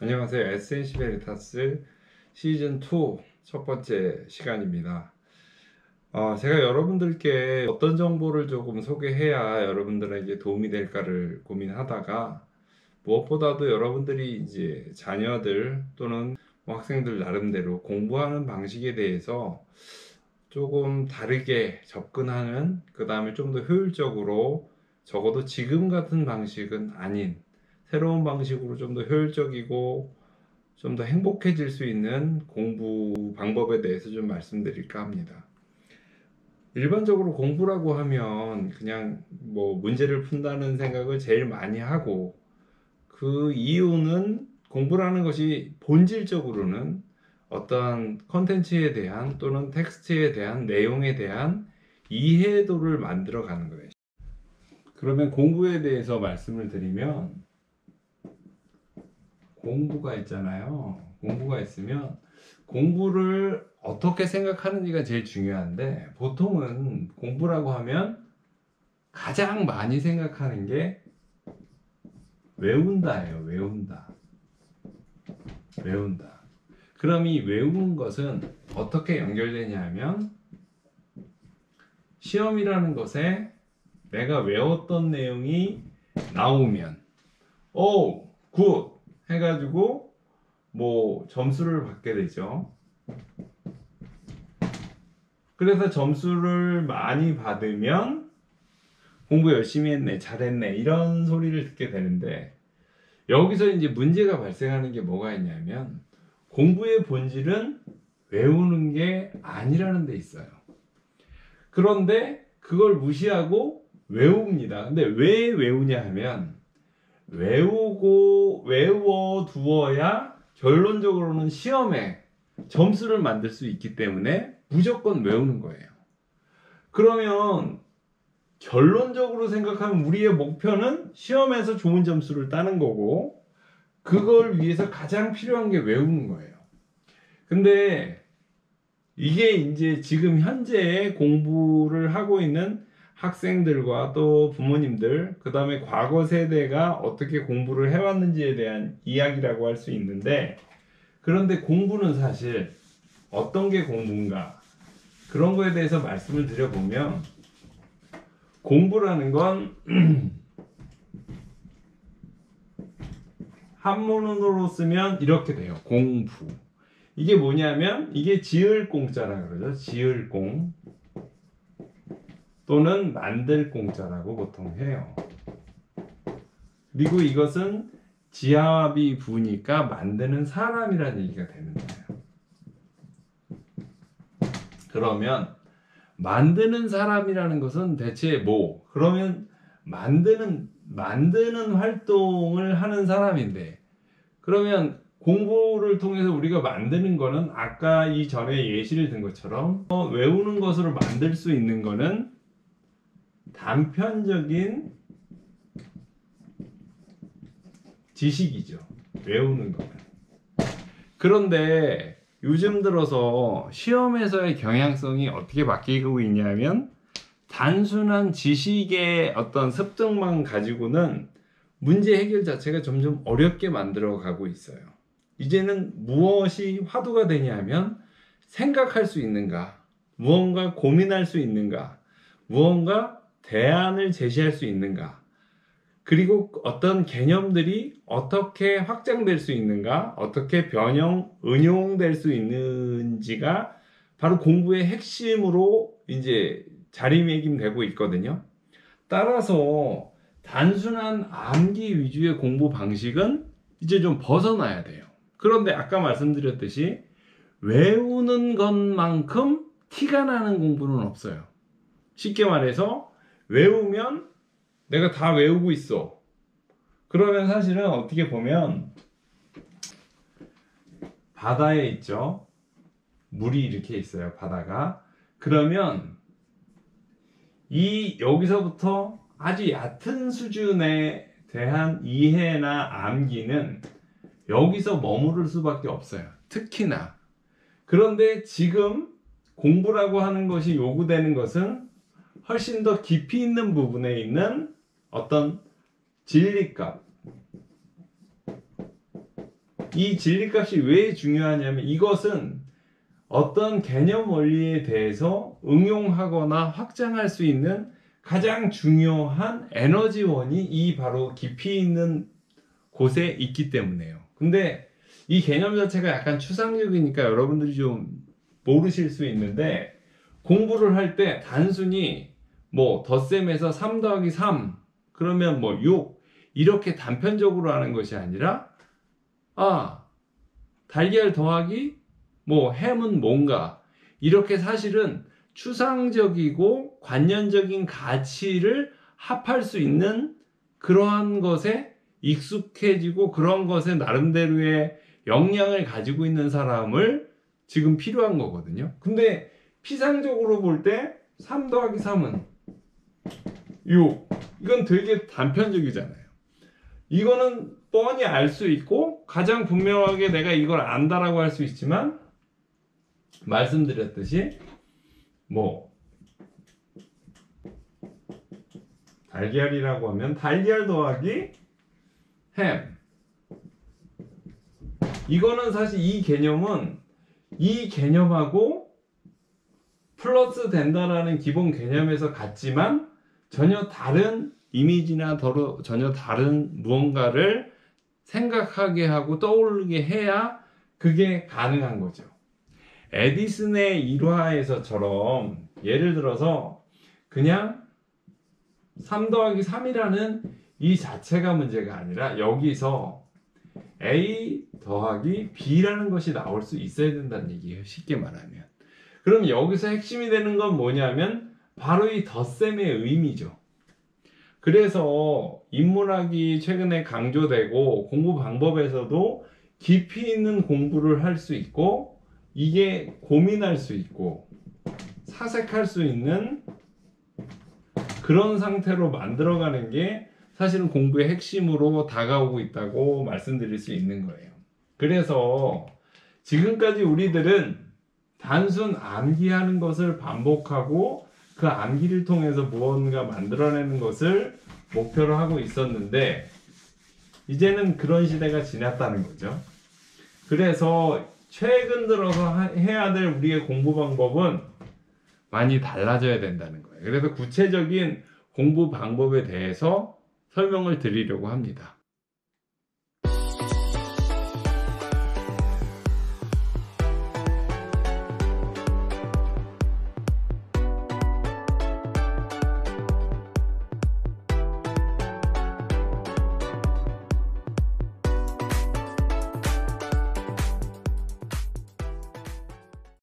안녕하세요. 에센시 베리타스 시즌2 첫 번째 시간입니다. 제가 여러분들께 어떤 정보를 조금 소개해야 여러분들에게 도움이 될까를 고민하다가 무엇보다도 여러분들이 이제 자녀들 또는 학생들 나름대로 공부하는 방식에 대해서 조금 다르게 접근하는, 그 다음에 좀 더 효율적으로, 적어도 지금 같은 방식은 아닌 새로운 방식으로 좀 더 효율적이고 좀 더 행복해질 수 있는 공부 방법에 대해서 좀 말씀드릴까 합니다. 일반적으로 공부라고 하면 그냥 문제를 푼다는 생각을 제일 많이 하고, 그 이유는 공부라는 것이 본질적으로는 어떠한 컨텐츠에 대한 또는 텍스트에 대한 내용에 대한 이해도를 만들어 가는 거예요. 그러면 공부에 대해서 말씀을 드리면, 공부가 있잖아요. 공부가 있으면 공부를 어떻게 생각하는지가 제일 중요한데, 보통은 공부라고 하면 가장 많이 생각하는 게 외운다예요. 외운다. 그럼 이 외우는 것은 어떻게 연결되냐 하면, 시험이라는 것에 내가 외웠던 내용이 나오면 오, 굿 해가지고 점수를 받게 되죠. 그래서 점수를 많이 받으면 공부 열심히 했네, 잘했네, 이런 소리를 듣게 되는데, 여기서 이제 문제가 발생하는 게 뭐가 있냐면, 공부의 본질은 외우는 게 아니라는 데 있어요. 그런데 그걸 무시하고 외웁니다. 근데 왜 외우냐 하면, 외워 두어야 결론적으로는 시험에 점수를 만들 수 있기 때문에 무조건 외우는 거예요. 그러면 결론적으로 생각하면 우리의 목표는 시험에서 좋은 점수를 따는 거고, 그걸 위해서 가장 필요한 게 외우는 거예요. 근데 이게 이제 지금 현재 공부를 하고 있는 학생들과 또 부모님들, 그 다음에 과거 세대가 어떻게 공부를 해왔는지에 대한 이야기라고 할 수 있는데, 그런데 공부는 사실 어떤 게 공부인가, 그런 거에 대해서 말씀을 드려보면, 공부라는 건 한문으로 쓰면 이렇게 돼요. 공부. 이게 뭐냐면, 이게 지을 공자라고 그러죠. 지을 공 또는 만들 공자라고 보통 해요. 그리고 이것은 지합이 부니까 만드는 사람이라는 얘기가 되는 거예요. 그러면 만드는 사람이라는 것은 대체 그러면 만드는 활동을 하는 사람인데, 그러면 공부를 통해서 우리가 만드는 거는 아까 이전에 예시를 든 것처럼 외우는 것으로 만들 수 있는 거는 단편적인 지식이죠. 외우는 거는. 그런데 요즘 들어서 시험에서의 경향성이 어떻게 바뀌고 있냐면, 단순한 지식의 어떤 습득만 가지고는 문제 해결 자체가 점점 어렵게 만들어 가고 있어요. 이제는 무엇이 화두가 되냐면, 생각할 수 있는가, 무언가 고민할 수 있는가, 무언가 대안을 제시할 수 있는가, 그리고 어떤 개념들이 어떻게 확장될 수 있는가, 어떻게 응용될 수 있는지가 바로 공부의 핵심으로 이제 자리매김되고 있거든요. 따라서 단순한 암기 위주의 공부 방식은 이제 좀 벗어나야 돼요. 그런데 아까 말씀드렸듯이 외우는 것만큼 티가 나는 공부는 없어요. 쉽게 말해서 외우면 내가 다 외우고 있어. 그러면 사실은 어떻게 보면 바다에 있죠. 물이 이렇게 있어요. 바다가. 그러면 여기서부터 아주 얕은 수준에 대한 이해나 암기는 여기서 머무를 수밖에 없어요. 특히나. 그런데 지금 공부라고 하는 것이 요구되는 것은 훨씬 더 깊이 있는 부분에 있는 어떤 진리값, 이 진리값이 왜 중요하냐면 이것은 어떤 개념 원리에 대해서 응용하거나 확장할 수 있는 가장 중요한 에너지원이 이 바로 깊이 있는 곳에 있기 때문에요. 근데 이 개념 자체가 약간 추상적이니까 여러분들이 좀 모르실 수 있는데, 공부를 할 때 단순히 뭐 덧셈에서 3 더하기 3 그러면 뭐 6 이렇게 단편적으로 하는 것이 아니라, 달걀 더하기 뭐 햄은 뭔가, 이렇게 사실은 추상적이고 관념적인 가치를 합할 수 있는 그러한 것에 익숙해지고 그런 것에 나름대로의 역량을 가지고 있는 사람을 지금 필요한 거거든요. 근데 피상적으로 볼 때 3 더하기 3은 6, 이건 되게 단편적이잖아요. 이거는 뻔히 알 수 있고 가장 분명하게 내가 이걸 안다라고 할 수 있지만, 말씀드렸듯이 뭐 달걀이라고 하면 달걀 더하기 햄, 이거는 사실 이 개념은 이 개념하고 플러스 된다라는 기본 개념에서 같지만 전혀 다른 이미지나 전혀 다른 무언가를 생각하게 하고 떠오르게 해야 그게 가능한 거죠. 에디슨의 일화에서처럼 예를 들어서 그냥 3 더하기 3이라는 이 자체가 문제가 아니라 여기서 A 더하기 B라는 것이 나올 수 있어야 된다는 얘기예요. 쉽게 말하면. 그럼 여기서 핵심이 되는 건 뭐냐면 바로 이 덧셈의 의미죠. 그래서 인문학이 최근에 강조되고 공부 방법에서도 깊이 있는 공부를 할 수 있고, 이게 고민할 수 있고 사색할 수 있는 그런 상태로 만들어가는 게 사실은 공부의 핵심으로 다가오고 있다고 말씀드릴 수 있는 거예요. 그래서 지금까지 우리들은 단순 암기하는 것을 반복하고 그 암기를 통해서 무언가 만들어내는 것을 목표로 하고 있었는데, 이제는 그런 시대가 지났다는 거죠. 그래서 최근 들어서 해야 될 우리의 공부 방법은 많이 달라져야 된다는 거예요. 그래서 구체적인 공부 방법에 대해서 설명을 드리려고 합니다.